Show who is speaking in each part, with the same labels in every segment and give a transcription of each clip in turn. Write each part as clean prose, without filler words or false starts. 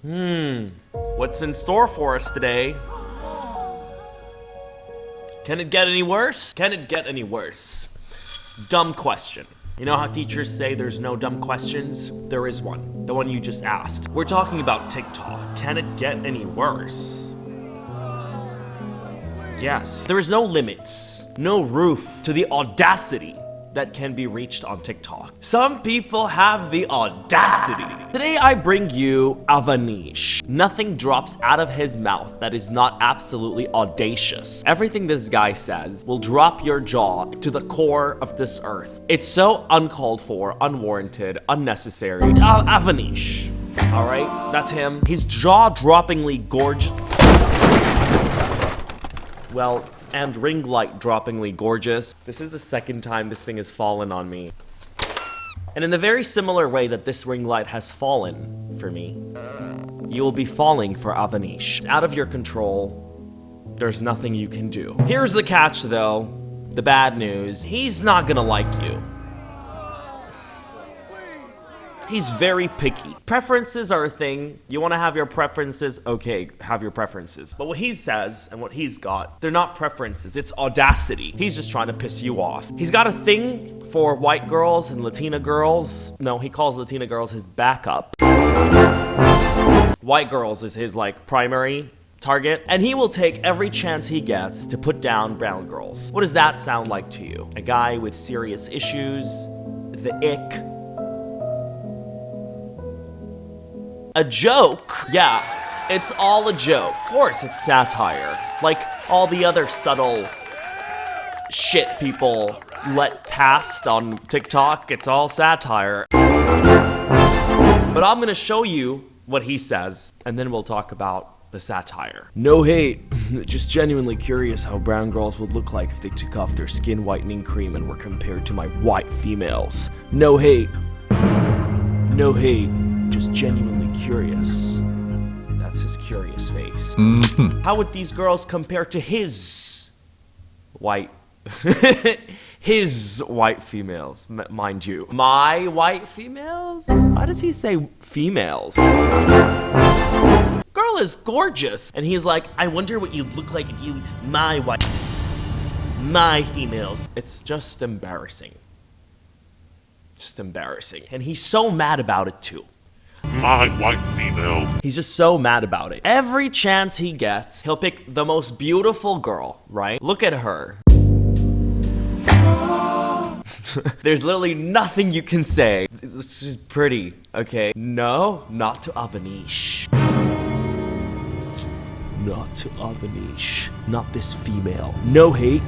Speaker 1: What's in store for us today? Can it get any worse? Can it get any worse? Dumb question. You know how teachers say there's no dumb questions? There is one. The one you just asked. We're talking about TikTok. Can it get any worse? Yes. There is no limits, no roof to the audacity that can be reached on TikTok. Some people have the audacity. Today I bring you Avanish. Nothing drops out of his mouth that is not absolutely audacious. Everything this guy says will drop your jaw to the core of this earth. It's so uncalled for, unwarranted, unnecessary. Avanish. All right, that's him. He's jaw-droppingly gorgeous. Well, and ring light droppingly gorgeous. This is the second time this thing has fallen on me. And in the very similar way that this ring light has fallen for me, you will be falling for Avanish. It's out of your control. There's nothing you can do. Here's the catch though, the bad news. He's not gonna like you. He's very picky. Preferences are a thing. You want to have your preferences? Okay, have your preferences. But what he says and what he's got, they're not preferences. It's audacity. He's just trying to piss you off. He's got a thing for white girls and Latina girls. No, he calls Latina girls his backup. White girls is his primary target. And he will take every chance he gets to put down brown girls. What does that sound like to you? A guy with serious issues, the ick. A joke? Yeah, it's all a joke. Of course it's satire. Like all the other subtle shit people let past on TikTok, it's all satire. But I'm gonna show you what he says, and then we'll talk about the satire. No hate, just genuinely curious how brown girls would look like if they took off their skin whitening cream and were compared to my white females. No hate. No hate. Just genuinely curious. That's his curious face. How would these girls compare to his white his white females, mind you? My white females? Why does he say females? Girl is gorgeous. And he's like, I wonder what you'd look like if you my females. It's just embarrassing. Just embarrassing. And he's so mad about it too.
Speaker 2: My white female.
Speaker 1: He's just so mad about it. Every chance he gets, he'll pick the most beautiful girl, right? Look at her. There's literally nothing you can say. It's just pretty, okay? No, not to Avanish. Not to Avanish. Not this female. No hate.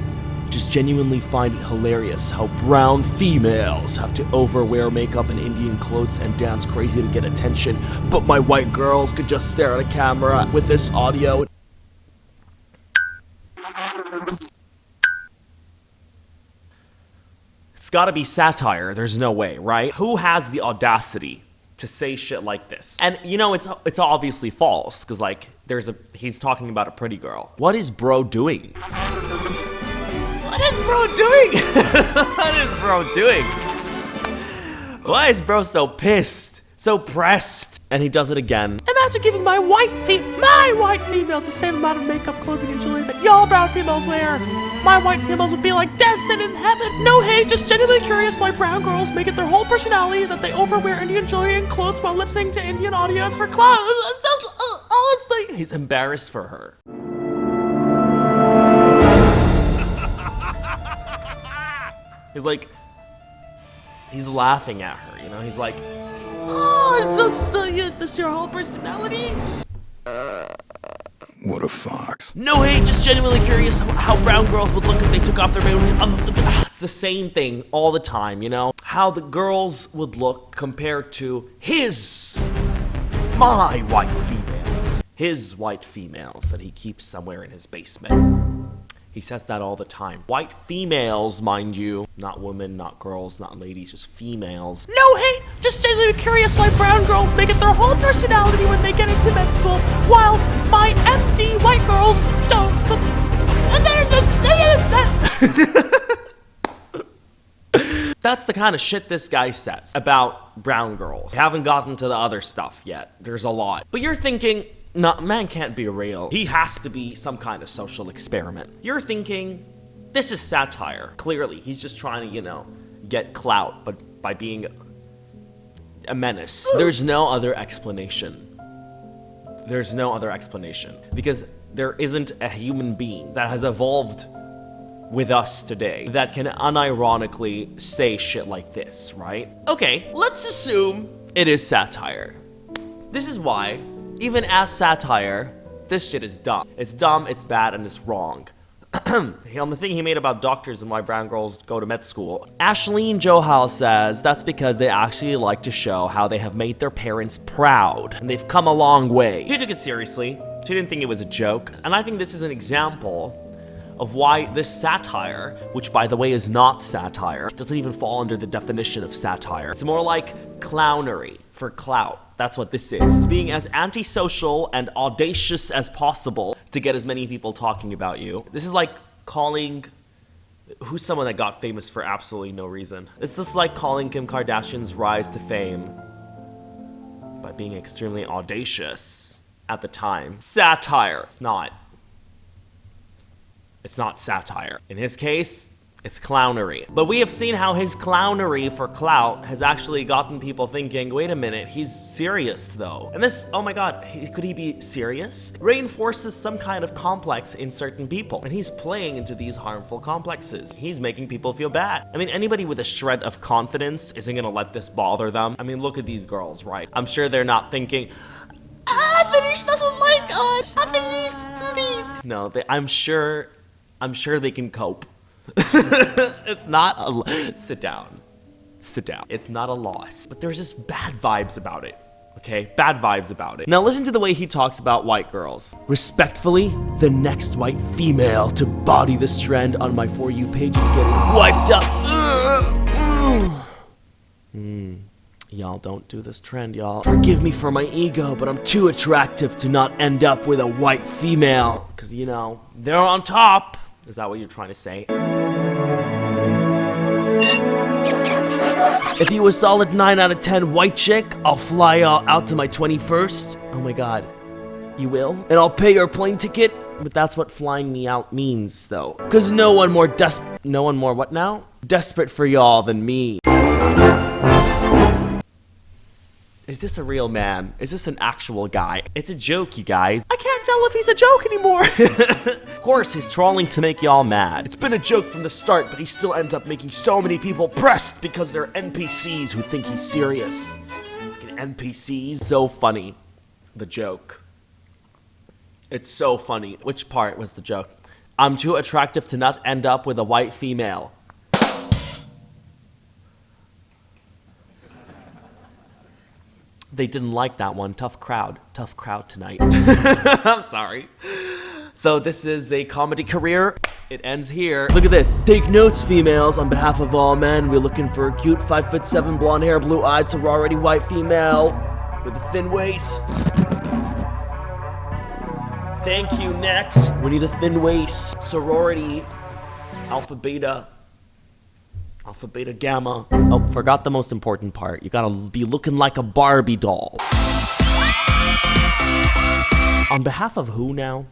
Speaker 1: Just genuinely find it hilarious how brown females have to overwear makeup and Indian clothes and dance crazy to get attention, but my white girls could just stare at a camera with this audio. It's gotta be satire, there's no way, right? Who has the audacity to say shit like this? And you know, it's obviously false, because he's talking about a pretty girl. What is bro doing? What is bro doing? What is bro doing? Why is bro so pissed? So pressed? And he does it again. Imagine giving my white females the same amount of makeup, clothing, and jewelry that y'all brown females wear. My white females would be like dancing in heaven. No hate, just genuinely curious why brown girls make it their whole personality that they overwear Indian jewelry and clothes while lip syncing to Indian audios for clout. Honestly, he's embarrassed for her. He's laughing at her, you know? He's like, oh, so this is your whole personality?
Speaker 2: What a fox.
Speaker 1: No hate, just genuinely curious how brown girls would look if they took off their makeup. It's the same thing all the time, you know? How the girls would look compared to my white females. His white females that he keeps somewhere in his basement. He says that all the time. White females, mind you. Not women, not girls, not ladies, just females. No hate! Just genuinely curious why brown girls make it their whole personality when they get into med school, while my MD white girls don't. That's the kind of shit this guy says about brown girls. We haven't gotten to the other stuff yet. There's a lot. But you're thinking, no, man can't be real. He has to be some kind of social experiment. You're thinking, this is satire. Clearly, he's just trying to, get clout, but by being a menace. There's no other explanation. There's no other explanation. Because there isn't a human being that has evolved with us today that can unironically say shit like this, right? Okay, let's assume it is satire. This is why, even as satire, this shit is dumb. It's dumb, it's bad, and it's wrong. On the thing he made about doctors and why brown girls go to med school, Ashleen Johal says that's because they actually like to show how they have made their parents proud, and they've come a long way. She took it seriously. She didn't think it was a joke. And I think this is an example of why this satire, which by the way is not satire, doesn't even fall under the definition of satire. It's more like clownery for clout. That's what this is. It's being as antisocial and audacious as possible to get as many people talking about you. This is like calling... Who's someone that got famous for absolutely no reason? It's just like calling Kim Kardashian's rise to fame by being extremely audacious at the time satire. It's not. It's not satire. In his case, it's clownery. But we have seen how his clownery for clout has actually gotten people thinking, wait a minute, he's serious though. And this, oh my god, could he be serious? Reinforces some kind of complex in certain people. And he's playing into these harmful complexes. He's making people feel bad. I mean, anybody with a shred of confidence isn't gonna let this bother them. I mean, look at these girls, right? I'm sure they're not thinking, Avanish doesn't like us. Avanish, please. No, I'm sure they can cope. It's not a... Sit down. It's not a loss. But there's just bad vibes about it. Okay? Bad vibes about it. Now listen to the way he talks about white girls. Respectfully, the next white female to body this trend on my For You page is getting wiped up. Y'all don't do this trend, y'all. Forgive me for my ego, but I'm too attractive to not end up with a white female. Because, they're on top. Is that what you're trying to say? If you a solid 9 out of 10 white chick, I'll fly y'all out to my 21st. Oh my god. You will? And I'll pay your plane ticket? But that's what flying me out means, though. Cause no one more what now? Desperate for y'all than me. Is this a real man? Is this an actual guy? It's a joke, you guys. I can't tell if he's a joke anymore. Of course, he's trolling to make y'all mad. It's been a joke from the start, but he still ends up making so many people pressed because they're NPCs who think he's serious. Fucking NPCs. So funny. The joke. It's so funny. Which part was the joke? I'm too attractive to not end up with a white female. They didn't like that one. Tough crowd tonight. I'm sorry. So this is a comedy career. It ends here. Look at this. Take notes, females. On behalf of all men, we're looking for a cute 5'7", blonde hair, blue-eyed, sorority white female with a thin waist. Thank you. Next, we need a thin waist, sorority, alpha, beta, gamma. Oh, forgot the most important part. You gotta be looking like a Barbie doll. On behalf of who now?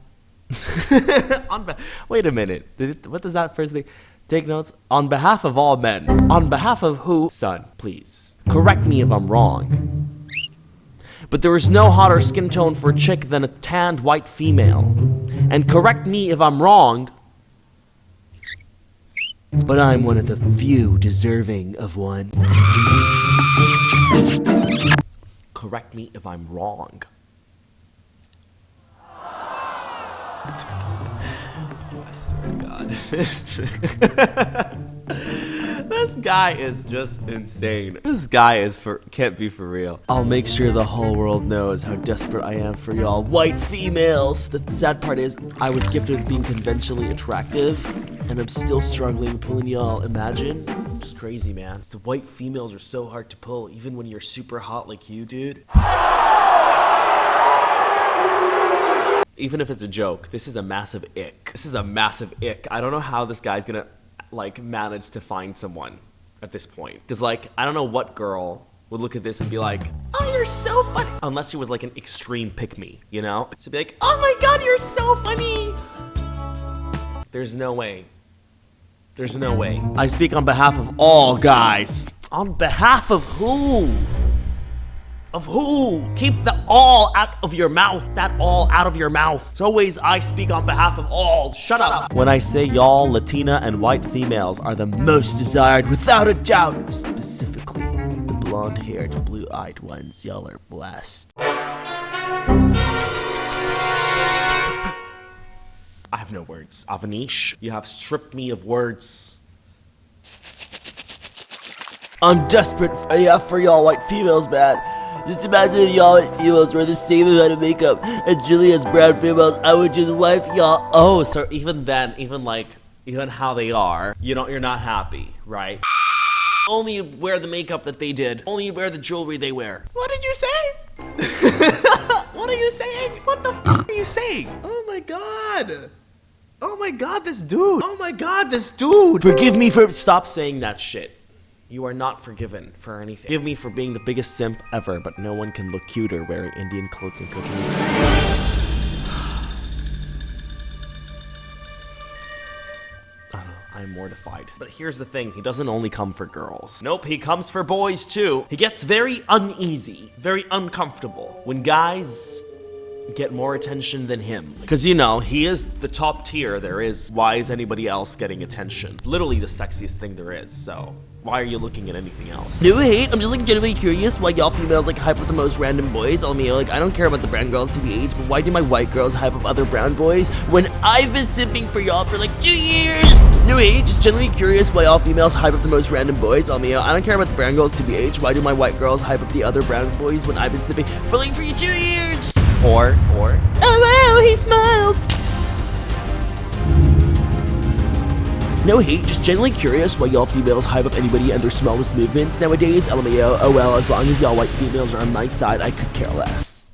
Speaker 1: Wait a minute. What does that first thing? Take notes. On behalf of all men. On behalf of who? Son, please. Correct me if I'm wrong. But there is no hotter skin tone for a chick than a tanned white female. And correct me if I'm wrong, but I'm one of the few deserving of one. Correct me if I'm wrong. I swear to God. This guy is just insane. This guy can't be for real. I'll make sure the whole world knows how desperate I am for y'all white females. The sad part is, I was gifted with being conventionally attractive, and I'm still struggling pulling y'all. Imagine? It's crazy, man. The white females are so hard to pull, even when you're super hot like you, dude. Even if it's a joke, this is a massive ick. This is a massive ick. I don't know how this guy's gonna, manage to find someone at this point. Because, I don't know what girl would look at this and be like, oh, you're so funny. Unless she was like an extreme pick-me, you know? She'd be like, oh my God, you're so funny. There's no way. There's no way. I speak on behalf of all guys. On behalf of who? Of who? Keep the all out of your mouth. That all out of your mouth. It's always I speak on behalf of all. Shut up. When I say y'all, Latina and white females are the most desired without a doubt. Specifically, the blonde-haired, blue-eyed ones. Y'all are blessed. I have no words. Avanish, you have stripped me of words. I'm desperate for y'all white females, man. Just imagine if y'all white females were the same amount of makeup and Julia's brown females, I would just wife y'all. Oh, so even then, even how they are, you're not happy, right? Only wear the makeup that they did. Only wear the jewelry they wear. What did you say? What are you saying? What the f are you saying? Oh my God. Oh my God, this dude. Oh my God, this dude. Forgive me for... Stop saying that shit. You are not forgiven for anything. Forgive me for being the biggest simp ever, but no one can look cuter wearing Indian clothes and cooking. I don't know, I'm mortified. But here's the thing, he doesn't only come for girls. Nope, he comes for boys too. He gets very uneasy, very uncomfortable when guys get more attention than him. Because he is the top tier there is. Why is anybody else getting attention? Literally the sexiest thing there is, so... Why are you looking at anything else? No hate, I'm just genuinely curious why y'all females hype up the most random boys. I don't care about the brown girls TBH, but why do my white girls hype up other brown boys when I've been simping for y'all for 2 years? No hate, just genuinely curious why y'all females hype up the most random boys. I don't care about the brown girls TBH, why do my white girls hype up the other brown boys when I've been simping for you 2 years? Or, oh wow, he smiled. No hate, just genuinely curious why y'all females hype up anybody and their smallest movements nowadays. LMAO, oh well, as long as y'all white females are on my side, I could care less.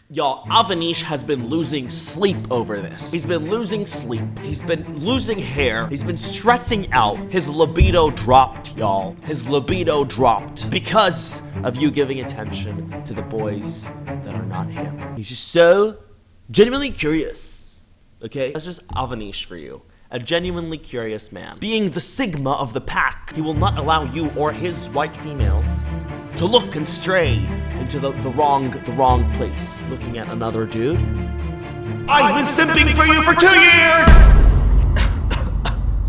Speaker 1: Y'all, Avanish has been losing sleep over this. He's been losing sleep. He's been losing hair. He's been stressing out. His libido dropped, y'all. His libido dropped because of you giving attention to the boys that are not him. He's just so genuinely curious. Okay, that's just Avanish for you. A genuinely curious man. Being the sigma of the pack, he will not allow you or his white females to look and stray into the wrong place. Looking at another dude. I've been simping for you for 2 years!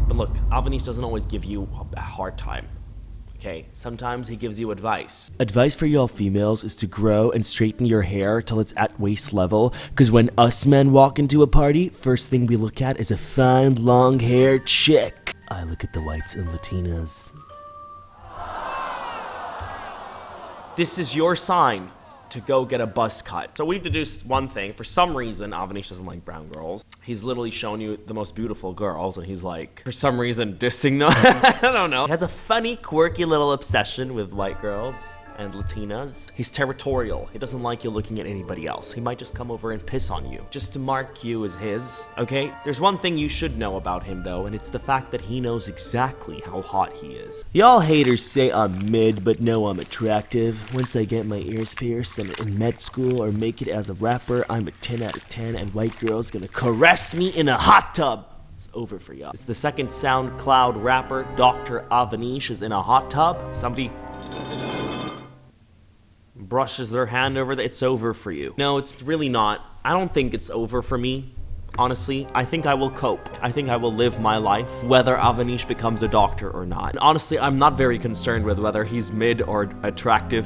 Speaker 1: But look, Avanish doesn't always give you a hard time. Okay, sometimes he gives you advice. Advice for y'all females is to grow and straighten your hair till it's at waist level, because when us men walk into a party, first thing we look at is a fine, long-haired chick. I look at the whites and Latinas. This is your sign to go get a buzz cut. So we've deduced one thing. For some reason, Avanish doesn't like brown girls. He's literally showing you the most beautiful girls, and he's for some reason, dissing them. I don't know. He has a funny, quirky little obsession with white girls and Latinas. He's territorial. He doesn't like you looking at anybody else. He might just come over and piss on you, just to mark you as his, okay? There's one thing you should know about him, though, and it's the fact that he knows exactly how hot he is. Y'all haters say I'm mid, but no, I'm attractive. Once I get my ears pierced and in med school or make it as a rapper, I'm a 10 out of 10, and white girls gonna caress me in a hot tub. It's over for y'all. It's the second SoundCloud rapper, Dr. Avanish, is in a hot tub. Somebody brushes their hand over it's over for you. No, it's really not. I don't think it's over for me. Honestly, I think I will cope. I think I will live my life, whether Avanish becomes a doctor or not. And honestly, I'm not very concerned with whether he's mid or attractive.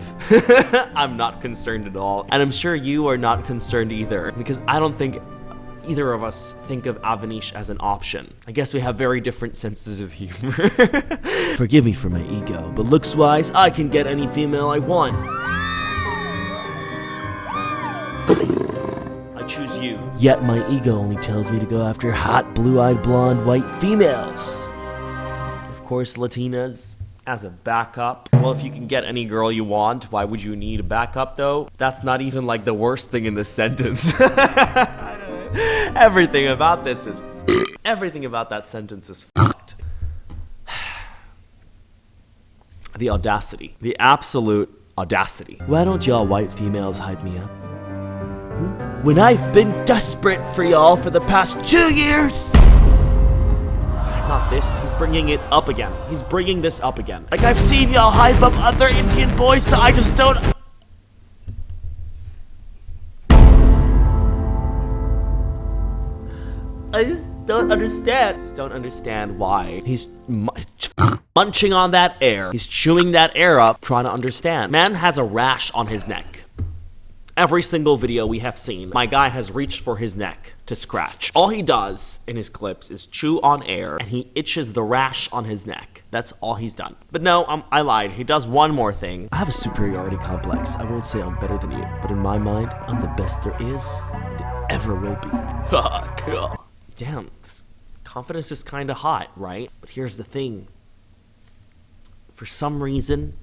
Speaker 1: I'm not concerned at all. And I'm sure you are not concerned either, because I don't think either of us think of Avanish as an option. I guess we have very different senses of humor. Forgive me for my ego, but looks-wise, I can get any female I want. I choose you. Yet my ego only tells me to go after hot, blue-eyed, blonde, white females. Of course, Latinas as a backup. Well, if you can get any girl you want, why would you need a backup, though? That's not even the worst thing in this sentence. Everything about this is... Everything about that sentence is fucked. The audacity. The absolute audacity. Why don't y'all white females hype me up? When I've been desperate for y'all for the past 2 years. Not this. He's bringing it up again. He's bringing this up again. Like, I've seen y'all hype up other Indian boys, so I just don't... I just don't understand. Just don't understand why he's munching on that air. He's chewing that air up, trying to understand. Man has a rash on his neck. Every single video we have seen, my guy has reached for his neck to scratch. All he does in his clips is chew on air, and he itches the rash on his neck. That's all he's done. But no, I lied. He does one more thing. I have a superiority complex. I won't say I'm better than you, but in my mind, I'm the best there is, and ever will be. Damn, this confidence is kind of hot, right? But here's the thing. For some reason,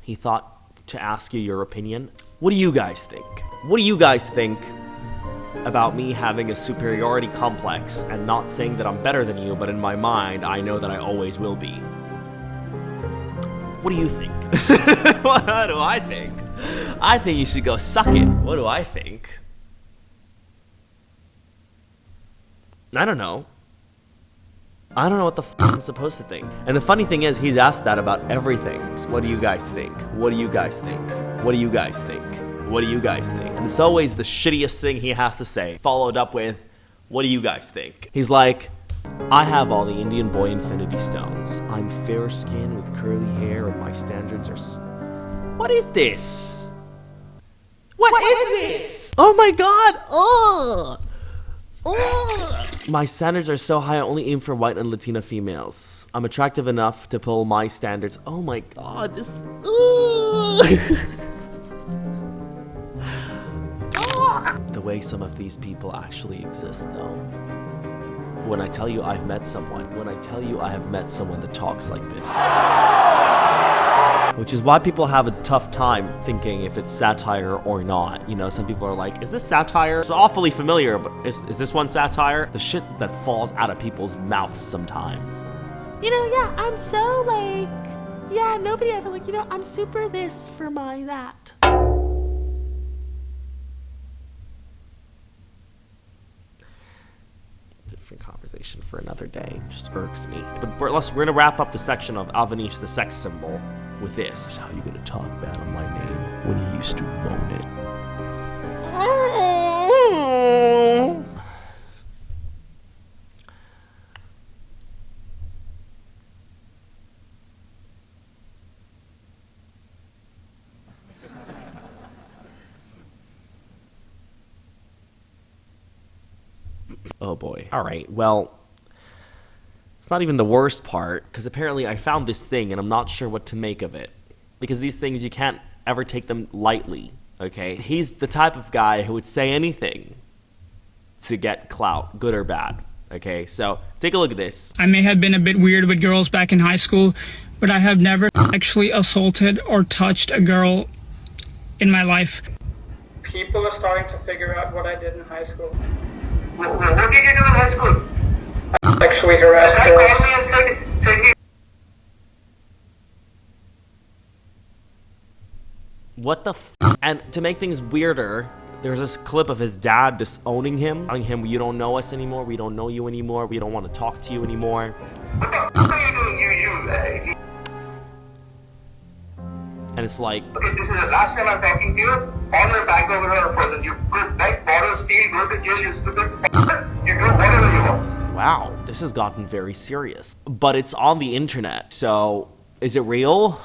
Speaker 1: he thought to ask you your opinion. What do you guys think? What do you guys think about me having a superiority complex and not saying that I'm better than you, but in my mind, I know that I always will be? What do you think? What do I think? I think you should go suck it. What do I think? I don't know. I don't know what the f I'm supposed to think. And the funny thing is, he's asked that about everything. What do you guys think? What do you guys think? What do you guys think? What do you guys think? And it's always the shittiest thing he has to say, followed up with, what do you guys think? He's like, I have all the Indian boy infinity stones. I'm fair skinned with curly hair and my standards are What is this? What is this? Oh my god! Ugh! Ugh. My standards are so high I only aim for white and Latina females. I'm attractive enough to pull my standards. Oh my god, this... The way some of these people actually exist though. When I tell you I've met someone, when I tell you I have met someone that talks like this. Which is why people have a tough time thinking if it's satire or not. You know, some people are like, is this satire? It's awfully familiar, but is this one satire? The shit that falls out of people's mouths sometimes. You know, yeah, I'm so like, yeah, nobody ever like, you know, I'm super this for my that. Different conversation for another day. Just irks me. But we're gonna wrap up the section of Avanish the sex symbol with this. How are you gonna talk bad on my name when you used to moan it? Oh boy. All right, well, it's not even the worst part, because apparently I found this thing and I'm not sure what to make of it. Because these things, you can't ever take them lightly, okay? He's the type of guy who would say anything to get clout, good or bad, okay? So, take a look at this.
Speaker 3: I may have been a bit weird with girls back in high school, but I have never actually assaulted or touched a girl in my life.
Speaker 4: People are starting to figure out what I did in high school.
Speaker 5: What did you do in high school?
Speaker 4: I sexually harassed
Speaker 5: I
Speaker 4: girls.
Speaker 5: called me and said he...
Speaker 1: What the f? And to make things weirder, there's this clip of his dad disowning him, telling him, you don't know us anymore, we don't know you anymore, we don't want to talk to you anymore.
Speaker 5: What the f are you doing, you?
Speaker 1: And it's like,
Speaker 5: Okay, this is the last time I'm talking to you. All your bank over here are frozen. You could beg, borrow, steal, go to jail, you stupid f***. You do whatever you want.
Speaker 1: wow, this has gotten very serious. But it's on the internet, so is it real?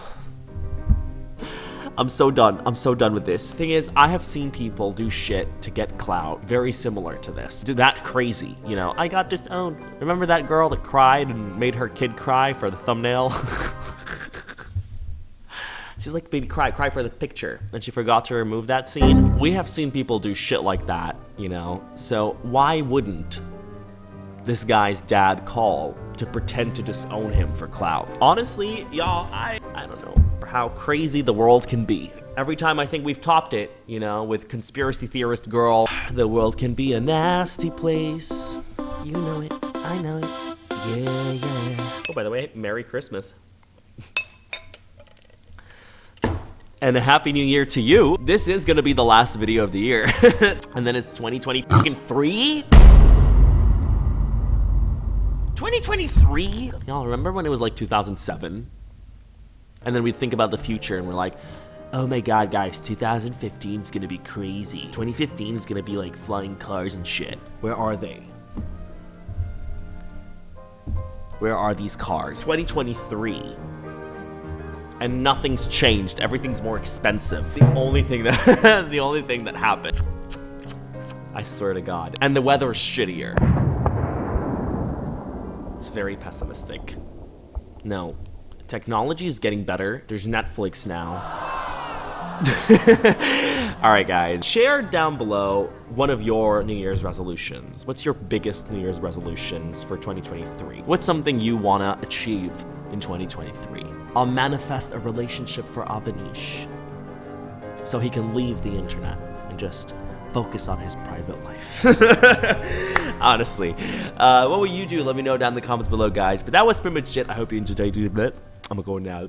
Speaker 1: I'm so done. I'm so done with this. Thing is, I have seen people do shit to get clout very similar to this. Do that crazy, you know? I got disowned. Remember that girl that cried and made her kid cry for the thumbnail? She's like, baby, cry for the picture. And she forgot to remove that scene. We have seen people do shit like that, you know? So why wouldn't this guy's dad call to pretend to disown him for clout? Honestly, y'all, I don't know how crazy the world can be. Every time I think we've topped it, you know, with conspiracy theorist girl, the world can be a nasty place. You know it, I know it, yeah. Oh, by the way, Merry Christmas. And a happy new year to you. This is gonna be the last video of the year. And then it's 2023? 2023? Y'all remember when it was like 2007? And then we think about the future and we're like, oh my god, guys, 2015 is gonna be crazy. 2015 is gonna be like flying cars and shit. Where are they? Where are these cars? 2023. And nothing's changed. Everything's more expensive. The only thing that the only thing that happened. I swear to God. And the weather's shittier. It's very pessimistic. No. Technology is getting better. There's Netflix now. Alright guys, share down below one of your New Year's resolutions. What's your biggest New Year's resolutions for 2023? What's something you wanna achieve in 2023? I'll manifest a relationship for Avanish so he can leave the internet and just focus on his private life. Honestly. What will you do? Let me know down in the comments below, guys. But that was pretty much it. I hope you enjoyed it. I'm gonna go now.